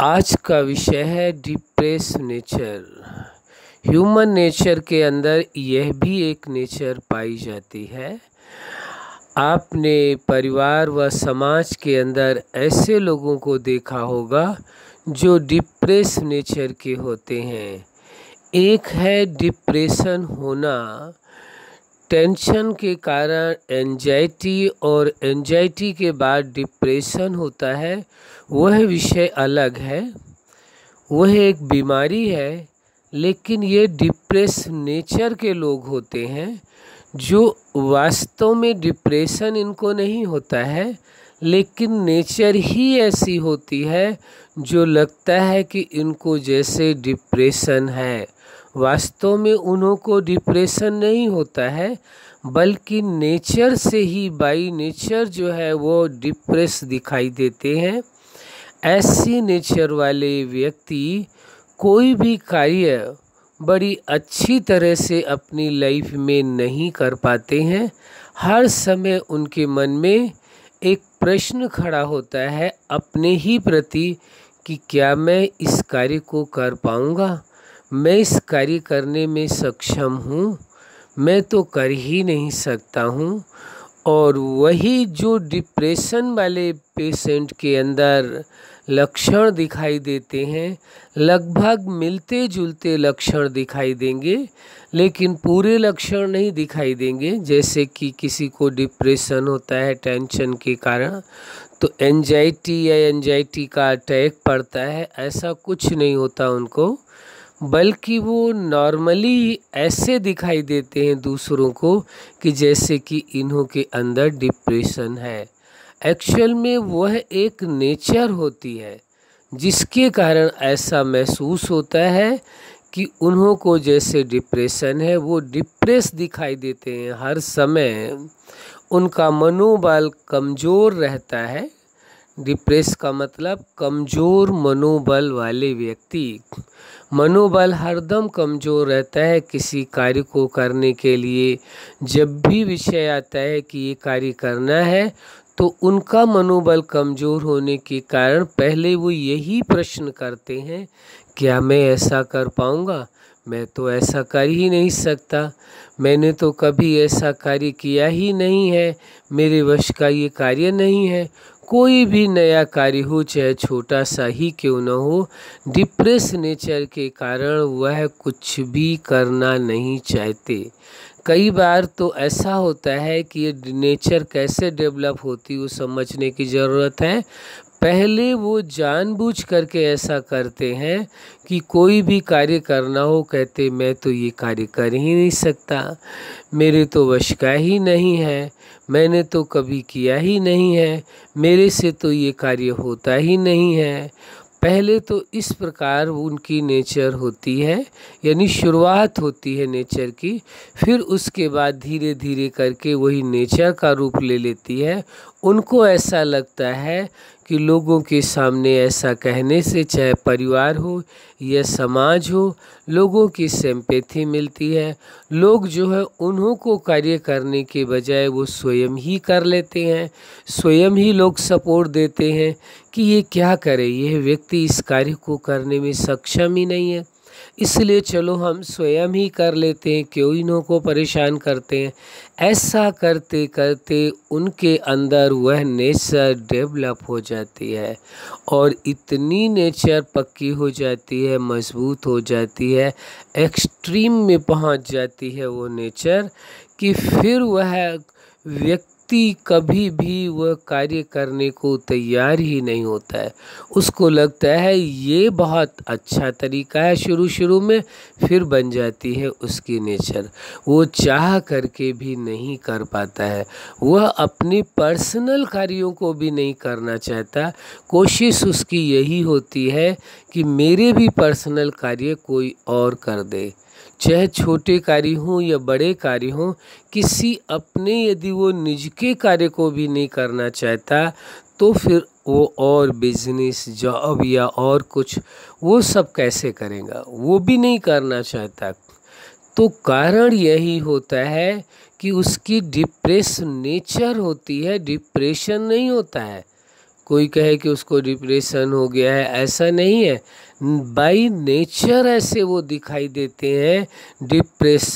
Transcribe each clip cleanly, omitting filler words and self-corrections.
आज का विषय है डिप्रेस नेचर। ह्यूमन नेचर के अंदर यह भी एक नेचर पाई जाती है। आपने परिवार व समाज के अंदर ऐसे लोगों को देखा होगा जो डिप्रेस नेचर के होते हैं। एक है डिप्रेशन होना, टेंशन के कारण एंजाइटी, और एंजाइटी के बाद डिप्रेशन होता है। वह विषय अलग है, वह एक बीमारी है। लेकिन ये डिप्रेस नेचर के लोग होते हैं जो वास्तव में डिप्रेशन इनको नहीं होता है, लेकिन नेचर ही ऐसी होती है जो लगता है कि इनको जैसे डिप्रेशन है। वास्तव में उन्हों को डिप्रेशन नहीं होता है, बल्कि नेचर से ही बाई नेचर जो है वो डिप्रेस दिखाई देते हैं। ऐसी नेचर वाले व्यक्ति कोई भी कार्य बड़ी अच्छी तरह से अपनी लाइफ में नहीं कर पाते हैं। हर समय उनके मन में एक प्रश्न खड़ा होता है अपने ही प्रति कि क्या मैं इस कार्य को कर पाऊंगा, मैं इस कार्य करने में सक्षम हूँ, मैं तो कर ही नहीं सकता हूँ। और वही जो डिप्रेशन वाले पेशेंट के अंदर लक्षण दिखाई देते हैं, लगभग मिलते जुलते लक्षण दिखाई देंगे, लेकिन पूरे लक्षण नहीं दिखाई देंगे। जैसे कि किसी को डिप्रेशन होता है टेंशन के कारण, तो एंजाइटी या एंजाइटी का अटैक पड़ता है, ऐसा कुछ नहीं होता उनको, बल्कि वो नॉर्मली ऐसे दिखाई देते हैं दूसरों को कि जैसे कि इन्हों के अंदर डिप्रेशन है। एक्चुअल में वह एक नेचर होती है जिसके कारण ऐसा महसूस होता है कि उन्हों को जैसे डिप्रेशन है। वो डिप्रेस दिखाई देते हैं, हर समय उनका मनोबल कमज़ोर रहता है। डिप्रेस का मतलब कमज़ोर मनोबल वाले व्यक्ति, मनोबल हरदम कमज़ोर रहता है किसी कार्य को करने के लिए। जब भी विषय आता है कि ये कार्य करना है, तो उनका मनोबल कमज़ोर होने के कारण पहले वो यही प्रश्न करते हैं, क्या मैं ऐसा कर पाऊँगा, मैं तो ऐसा कर ही नहीं सकता, मैंने तो कभी ऐसा कार्य किया ही नहीं है, मेरे वश का ये कार्य नहीं है। कोई भी नया कार्य हो, चाहे छोटा सा ही क्यों न हो, डिप्रेस नेचर के कारण वह कुछ भी करना नहीं चाहते। कई बार तो ऐसा होता है कि ये नेचर कैसे डेवलप होती है वो समझने की ज़रूरत है। पहले वो जानबूझ करके ऐसा करते हैं कि कोई भी कार्य करना हो, कहते मैं तो ये कार्य कर ही नहीं सकता, मेरे तो वश का ही नहीं है, मैंने तो कभी किया ही नहीं है, मेरे से तो ये कार्य होता ही नहीं है। पहले तो इस प्रकार उनकी नेचर होती है, यानी शुरुआत होती है नेचर की। फिर उसके बाद धीरे धीरे करके वही नेचर का रूप ले लेती है। उनको ऐसा लगता है कि लोगों के सामने ऐसा कहने से, चाहे परिवार हो या समाज हो, लोगों की सिंपैथी मिलती है। लोग जो है उन्हों को कार्य करने के बजाय वो स्वयं ही कर लेते हैं, स्वयं ही लोग सपोर्ट देते हैं कि ये क्या करे, यह व्यक्ति इस कार्य को करने में सक्षम ही नहीं है, इसलिए चलो हम स्वयं ही कर लेते हैं, क्यों इन्हों को परेशान करते हैं। ऐसा करते करते उनके अंदर वह नेचर डेवलप हो जाती है, और इतनी नेचर पक्की हो जाती है, मजबूत हो जाती है, एक्सट्रीम में पहुंच जाती है वो नेचर, कि फिर वह व्यक्ति कभी भी वह कार्य करने को तैयार ही नहीं होता है। उसको लगता है ये बहुत अच्छा तरीका है शुरू शुरू में, फिर बन जाती है उसकी नेचर। वो चाह करके भी नहीं कर पाता है, वह अपने पर्सनल कार्यों को भी नहीं करना चाहता। कोशिश उसकी यही होती है कि मेरे भी पर्सनल कार्य कोई और कर दे, चाहे छोटे कार्य हों या बड़े कार्य हों। किसी अपने यदि वो निज के कार्य को भी नहीं करना चाहता, तो फिर वो और बिजनेस, जॉब या और कुछ वो सब कैसे करेगा, वो भी नहीं करना चाहता। तो कारण यही होता है कि उसकी डिप्रेस नेचर होती है, डिप्रेशन नहीं होता है। कोई कहे कि उसको डिप्रेशन हो गया है, ऐसा नहीं है। बाई नेचर ऐसे वो दिखाई देते हैं,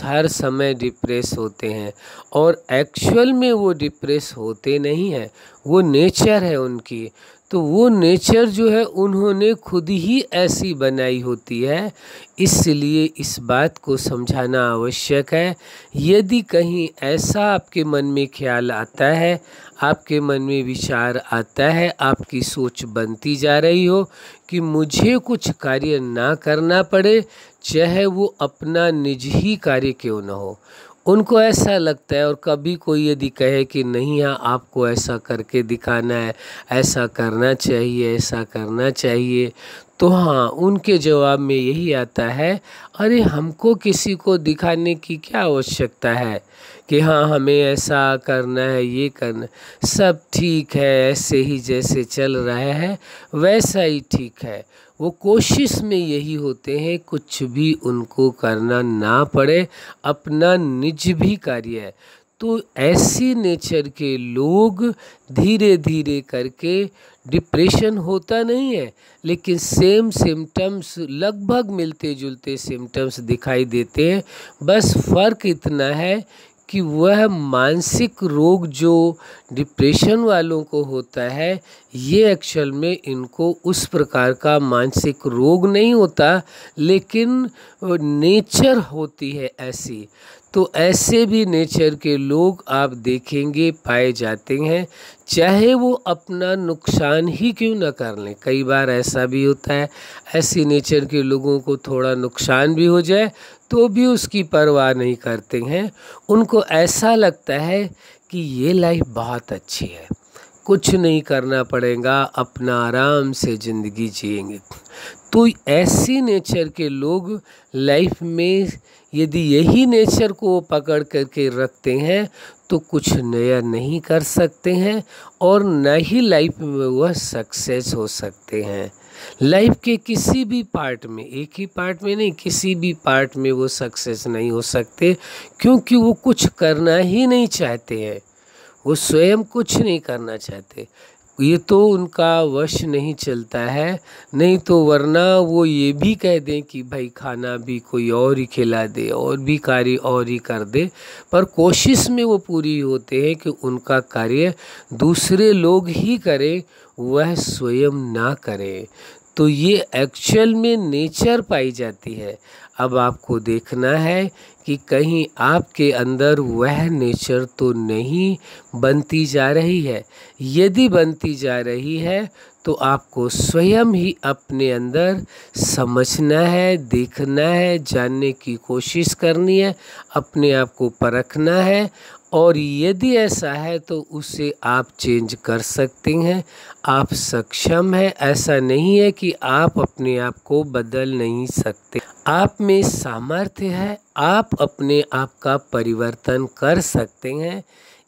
हर समय डिप्रेस होते हैं, और एक्चुअल में वो डिप्रेस होते नहीं हैं, वो नेचर है उनकी। तो वो नेचर जो है उन्होंने खुद ही ऐसी बनाई होती है, इसलिए इस बात को समझाना आवश्यक है। यदि कहीं ऐसा आपके मन में ख्याल आता है, आपके मन में विचार आता है, आपकी सोच बनती जा रही हो कि मुझे कुछ कार्य ना करना पड़े, चाहे वो अपना निजी कार्य क्यों न हो, उनको ऐसा लगता है। और कभी कोई यदि कहे कि नहीं, हाँ आपको ऐसा करके दिखाना है, ऐसा करना चाहिए, ऐसा करना चाहिए, तो हाँ उनके जवाब में यही आता है, अरे हमको किसी को दिखाने की क्या आवश्यकता है कि हाँ हमें ऐसा करना है, ये करना, सब ठीक है, ऐसे ही जैसे चल रहा है वैसा ही ठीक है। वो कोशिश में यही होते हैं कुछ भी उनको करना ना पड़े, अपना निज भी कार्य है। तो ऐसी नेचर के लोग धीरे धीरे करके, डिप्रेशन होता नहीं है लेकिन सेम सिम्टम्स, लगभग मिलते जुलते सिम्टम्स दिखाई देते हैं। बस फ़र्क इतना है कि वह मानसिक रोग जो डिप्रेशन वालों को होता है, ये एक्चुअल में इनको उस प्रकार का मानसिक रोग नहीं होता, लेकिन नेचर होती है ऐसी। तो ऐसे भी नेचर के लोग आप देखेंगे पाए जाते हैं, चाहे वो अपना नुकसान ही क्यों न कर लें। कई बार ऐसा भी होता है, ऐसी नेचर के लोगों को थोड़ा नुकसान भी हो जाए तो भी उसकी परवाह नहीं करते हैं। उनको ऐसा लगता है कि ये लाइफ बहुत अच्छी है, कुछ नहीं करना पड़ेगा, अपना आराम से ज़िंदगी जिएंगे। तो ऐसी नेचर के लोग लाइफ में यदि यही नेचर को वो पकड़ करके रखते हैं तो कुछ नया नहीं कर सकते हैं, और न ही लाइफ में वह सक्सेस हो सकते हैं। लाइफ के किसी भी पार्ट में, एक ही पार्ट में नहीं, किसी भी पार्ट में वो सक्सेस नहीं हो सकते, क्योंकि वो कुछ करना ही नहीं चाहते हैं, वो स्वयं कुछ नहीं करना चाहते। ये तो उनका वश नहीं चलता है, नहीं तो वरना वो ये भी कह दें कि भाई खाना भी कोई और ही खिला दे, और भी कार्य और ही कर दे, पर कोशिश में वो पूरी होते हैं कि उनका कार्य दूसरे लोग ही करें, वह स्वयं ना करें। तो ये एक्चुअल में नेचर पाई जाती है। अब आपको देखना है कि कहीं आपके अंदर वह नेचर तो नहीं बनती जा रही है। यदि बनती जा रही है तो आपको स्वयं ही अपने अंदर समझना है, देखना है, जानने की कोशिश करनी है, अपने आप को परखना है, और यदि ऐसा है तो उसे आप चेंज कर सकते हैं, आप सक्षम हैं। ऐसा नहीं है कि आप अपने आप को बदल नहीं सकते, आप में सामर्थ्य है, आप अपने आप का परिवर्तन कर सकते हैं।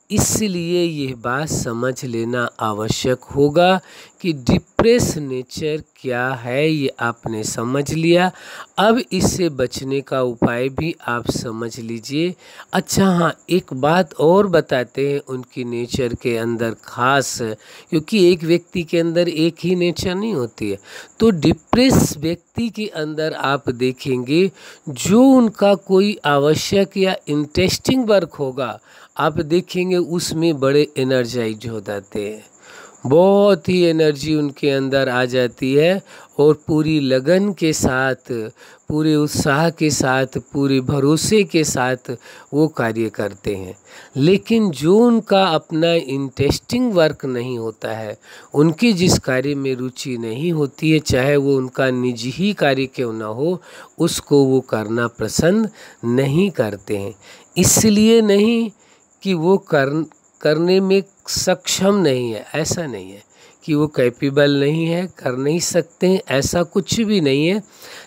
इसलिए यह बात समझ लेना आवश्यक होगा कि डिप्रेस नेचर क्या है, ये आपने समझ लिया। अब इससे बचने का उपाय भी आप समझ लीजिए। अच्छा हाँ, एक बात और बताते हैं उनकी नेचर के अंदर खास, क्योंकि एक व्यक्ति के अंदर एक ही नेचर नहीं होती है। तो डिप्रेस व्यक्ति के अंदर आप देखेंगे जो उनका कोई आवश्यक या इंटरेस्टिंग वर्क होगा, आप देखेंगे उसमें बड़े एनर्जाइज हो जाते हैं, बहुत ही एनर्जी उनके अंदर आ जाती है, और पूरी लगन के साथ, पूरे उत्साह के साथ, पूरे भरोसे के साथ वो कार्य करते हैं। लेकिन जो उनका अपना इंटरेस्टिंग वर्क नहीं होता है, उनकी जिस कार्य में रुचि नहीं होती है, चाहे वो उनका निजी ही कार्य क्यों ना हो, उसको वो करना पसंद नहीं करते हैं। इसलिए नहीं कि वो करने में सक्षम नहीं है, ऐसा नहीं है कि वो कैपेबल नहीं है, कर नहीं सकते हैं, ऐसा कुछ भी नहीं है।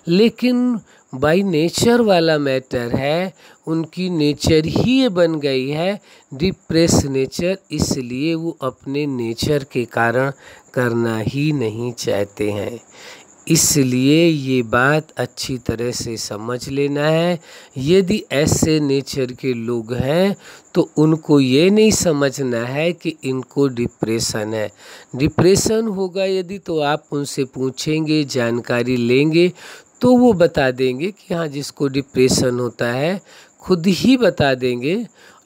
लेकिन बाय नेचर वाला मैटर है, उनकी नेचर ही ये बन गई है डिप्रेस नेचर, इसलिए वो अपने नेचर के कारण करना ही नहीं चाहते हैं। इसलिए ये बात अच्छी तरह से समझ लेना है। यदि ऐसे नेचर के लोग हैं तो उनको ये नहीं समझना है कि इनको डिप्रेशन है। डिप्रेशन होगा यदि तो आप उनसे पूछेंगे, जानकारी लेंगे तो वो बता देंगे कि हाँ, जिसको डिप्रेशन होता है खुद ही बता देंगे।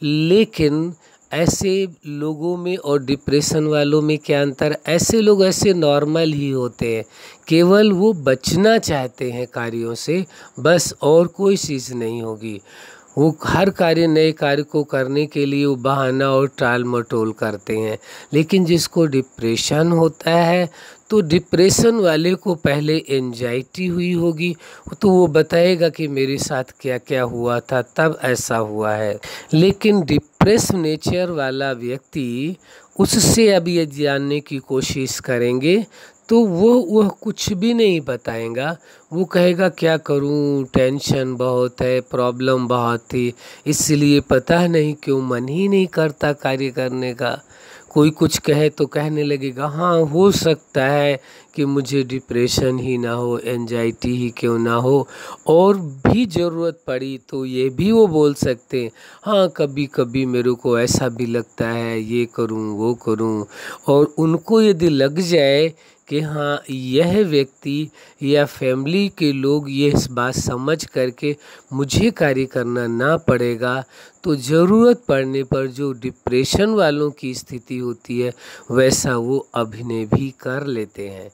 लेकिन ऐसे लोगों में और डिप्रेशन वालों में क्या अंतर? ऐसे लोग ऐसे नॉर्मल ही होते हैं, केवल वो बचना चाहते हैं कार्यों से, बस, और कोई चीज़ नहीं होगी। वो हर कार्य, नए कार्य को करने के लिए वो बहाना और टाल मटोल करते हैं। लेकिन जिसको डिप्रेशन होता है तो डिप्रेशन वाले को पहले एंजाइटी हुई होगी, तो वो बताएगा कि मेरे साथ क्या क्या हुआ था, तब ऐसा हुआ है। लेकिन डिप्रेस नेचर वाला व्यक्ति, उससे अब ये जानने की कोशिश करेंगे तो वो कुछ भी नहीं बताएगा। वो कहेगा क्या करूं, टेंशन बहुत है, प्रॉब्लम बहुत थी, इसलिए पता नहीं क्यों मन ही नहीं करता कार्य करने का। कोई कुछ कहे तो कहने लगेगा हाँ, हो सकता है कि मुझे डिप्रेशन ही ना हो, एंजाइटी ही क्यों ना हो, और भी ज़रूरत पड़ी तो ये भी वो बोल सकते हैं हाँ, कभी कभी मेरे को ऐसा भी लगता है, ये करूं वो करूं। और उनको यदि लग जाए कि हाँ, यह व्यक्ति या फैमिली के लोग ये इस बात समझ करके मुझे कार्य करना ना पड़ेगा, तो ज़रूरत पड़ने पर जो डिप्रेशन वालों की स्थिति होती है वैसा वो अभिनय भी कर लेते हैं।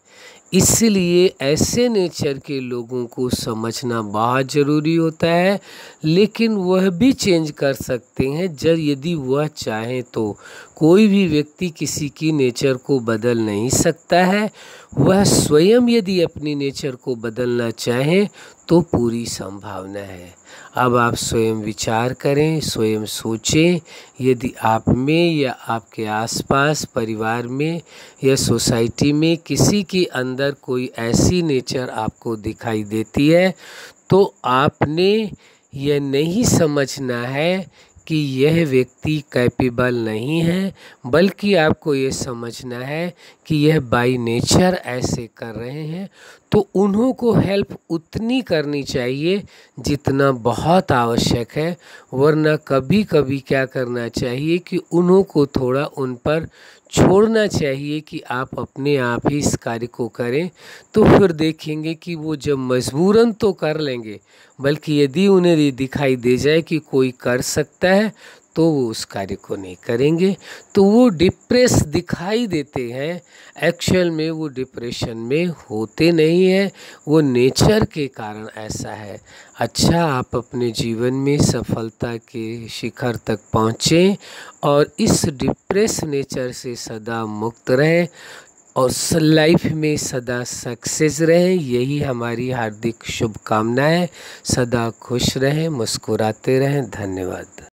इसलिए ऐसे नेचर के लोगों को समझना बहुत ज़रूरी होता है। लेकिन वह भी चेंज कर सकते हैं जब यदि वह चाहें तो। कोई भी व्यक्ति किसी की नेचर को बदल नहीं सकता है। वह स्वयं यदि अपनी नेचर को बदलना चाहें तो पूरी संभावना है। अब आप स्वयं विचार करें, स्वयं सोचें, यदि आप में या आपके आसपास परिवार में या सोसाइटी में किसी के अंदर कोई ऐसी नेचर आपको दिखाई देती है तो आपने यह नहीं समझना है कि यह व्यक्ति कैपेबल नहीं है, बल्कि आपको ये समझना है कि यह बाय नेचर ऐसे कर रहे हैं, तो उन्हों को हेल्प उतनी करनी चाहिए जितना बहुत आवश्यक है। वरना कभी कभी क्या करना चाहिए कि उन्हों को थोड़ा उन पर छोड़ना चाहिए कि आप अपने आप ही इस कार्य को करें। तो फिर देखेंगे कि वो जब मजबूरन तो कर लेंगे, बल्कि यदि उन्हें ये दिखाई दे जाए कि कोई कर सकता है तो वो उस कार्य को नहीं करेंगे। तो वो डिप्रेस दिखाई देते हैं, एक्चुअल में वो डिप्रेशन में होते नहीं हैं, वो नेचर के कारण ऐसा है। अच्छा, आप अपने जीवन में सफलता के शिखर तक पहुँचें और इस डिप्रेस नेचर से सदा मुक्त रहें और लाइफ में सदा सक्सेस रहें, यही हमारी हार्दिक शुभकामनाएं। सदा खुश रहें, मुस्कुराते रहें। धन्यवाद।